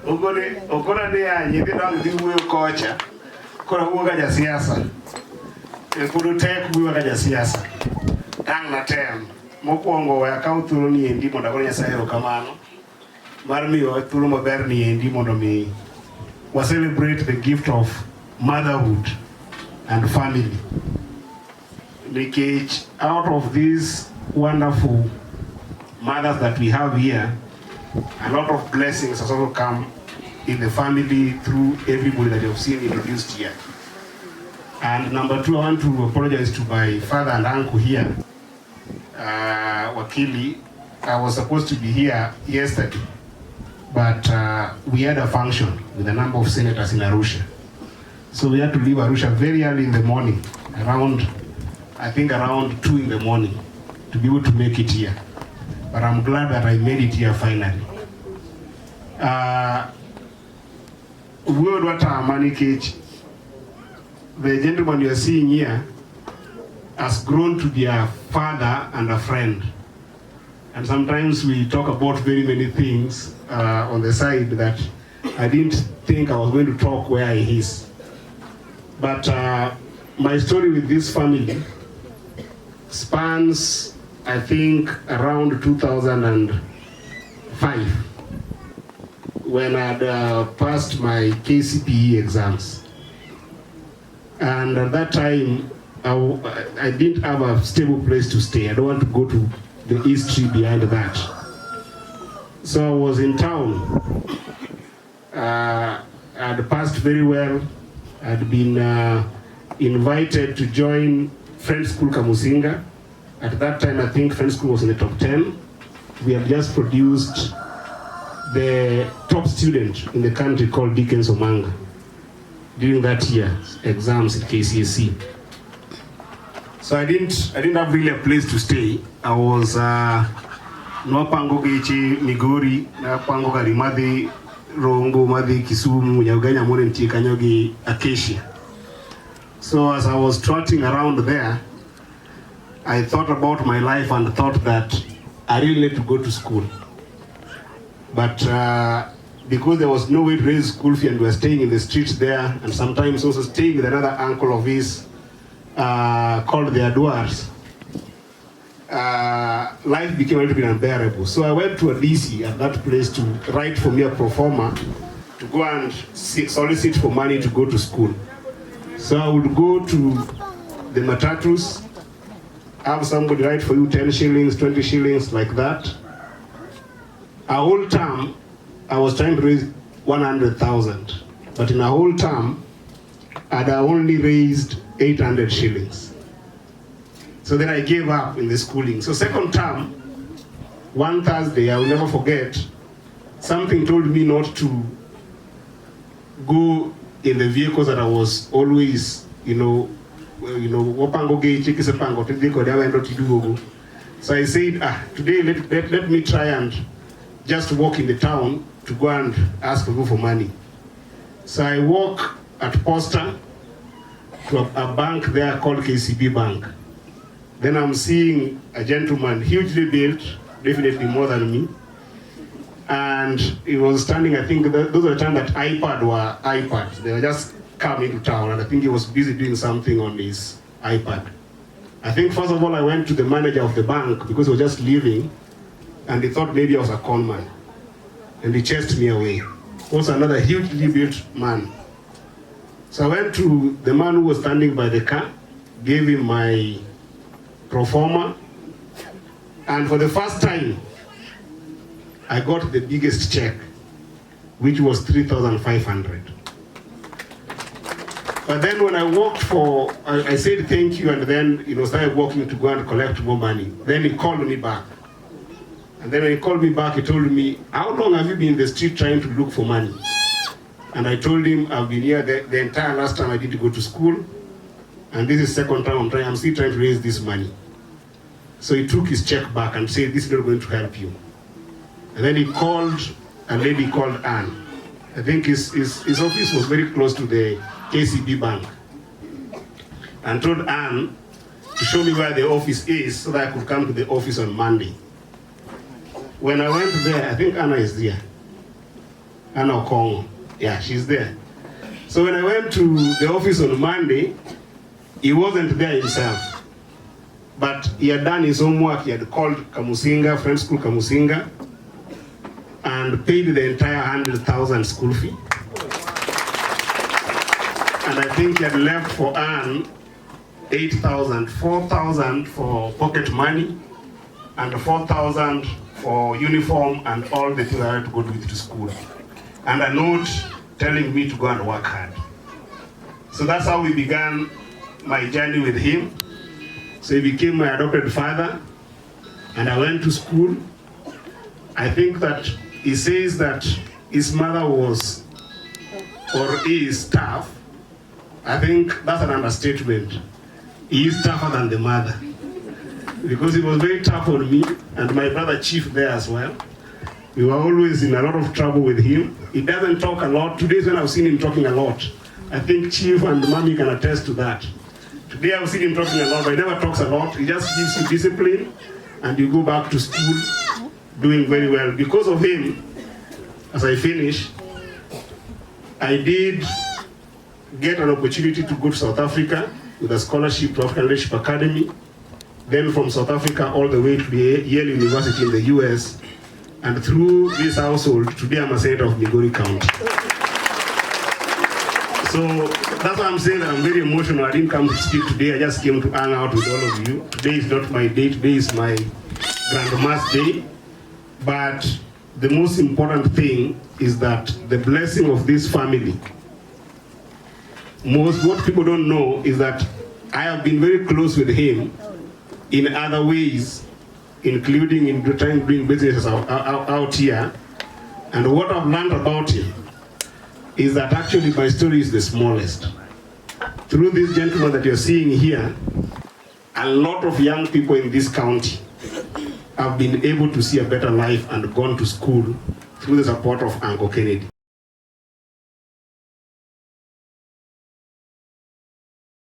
Okora de anyi dong di wuyo kocha. Kora wuga ja siasa. Kudu tek wuga ja siasa. Tang na tem. Mokwongo we akaw thuolo ni endi mondo agone Nyasaye erokamano. Mar miyo thuolo maber ni endi mondo mi we celebrate the gift of motherhood and family. Because out of these wonderful mothers that we have here, a lot of blessings has also come in the family through everybody that you've seen introduced here. And number two, I want to apologize to my father and uncle here, Wakili. I was supposed to be here yesterday, but we had a function with a number of senators in Arusha. So we had to leave Arusha very early in the morning, around 2 in the morning, to be able to make it here. But I'm glad that I made it here finally. The gentleman you are seeing here has grown to be a father and a friend. And sometimes we talk about very many things on the side that I didn't think I was going to talk where he is. But my story with this family spans, I think, around 2005, when I had passed my KCPE exams. And at that time, I didn't have a stable place to stay. I don't want to go to the history behind that. So I was in town. I had passed very well. I had been invited to join Friends School Kamusinga. At that time, I think Friends School was in the top 10. We had just produced the top student in the country called Dickens Omanga during that year, exams at KCSE. So I didn't have really a place to stay. I was Nwapango Gichi, Migori, Nwapango Garimadi, Rongo, Madi, Kisumu, Nyaganya Monenti, Kanyogi, Acacia. So as I was trotting around there, I thought about my life and thought that I really need to go to school. But because there was no way to raise school fee and we were staying in the streets there, and sometimes also staying with another uncle of his called the Adwars, life became a little bit unbearable. So I went to a DC at that place to write for me a pro forma to go and solicit for money to go to school. So I would go to the matatus, have somebody write for you 10 shillings, 20 shillings, like that. A whole term, I was trying to raise 100,000, but in a whole term, I'd only raised 800 shillings. So then I gave up in the schooling. So second term, one Thursday, I will never forget, something told me not to go in the vehicles that I was always, so I said, today let me try and just walk in the town to go and ask people for money. So I walk at Posta to a bank there called KCB Bank. Then I'm seeing a gentleman, hugely built, definitely more than me. And he was standing, I think those were the time that iPad were iPads. They were just coming to town, and I think he was busy doing something on his iPad. I think first of all I went to the manager of the bank because he was just leaving, and he thought maybe I was a con man. And he chased me away. Also another hugely built man. So I went to the man who was standing by the car, gave him my pro forma, and for the first time, I got the biggest check, which was 3,500. But then when I walked I said thank you, and then started walking to go and collect more money. Then he called me back. And then when he called me back, he told me, how long have you been in the street trying to look for money? And I told him, I've been here the entire last time I did go to school, and this is second time I'm still trying to raise this money. So he took his check back and said, this is not going to help you. And then he called a lady called Anne. I think his office was very close to the KCB Bank. And told Anne to show me where the office is so that I could come to the office on Monday. When I went there, I think Anna is there. Okong'o. Yeah, she's there. So when I went to the office on Monday, he wasn't there himself. But he had done his homework. He had called Kamusinga, Friends School Kamusinga, and paid the entire 100,000 school fee. And I think he had left for Anne 8,000, 4,000 for pocket money, and 4,000 for uniform and all the things I had to go with to school. And a note telling me to go and work hard. So that's how we began my journey with him. So he became my adopted father, and I went to school. I think that he says that his mother was, or is, tough. I think that's an understatement. He is tougher than the mother, because he was very tough on me and my brother Chief there as well. We were always in a lot of trouble with him. He doesn't talk a lot. Today's when I've seen him talking a lot. I think Chief and Mommy can attest to that. Today I've seen him talking a lot, but he never talks a lot. He just gives you discipline, and you go back to school doing very well. Because of him, as I finish, I did get an opportunity to go to South Africa with a scholarship to African Leadership Academy. Then from South Africa all the way to the Yale University in the US. And through this household, today I'm a senator of Migori County. So that's why I'm saying that I'm very emotional. I didn't come to speak today. I just came to hang out with all of you. Today is not my day. Today is my grandma's day. But the most important thing is that the blessing of this family, what people don't know is that I have been very close with him in other ways, including in trying to bring businesses out here. And what I've learned about him is that actually my story is the smallest. Through this gentleman that you're seeing here, a lot of young people in this county have been able to see a better life and gone to school through the support of Uncle Kennedy.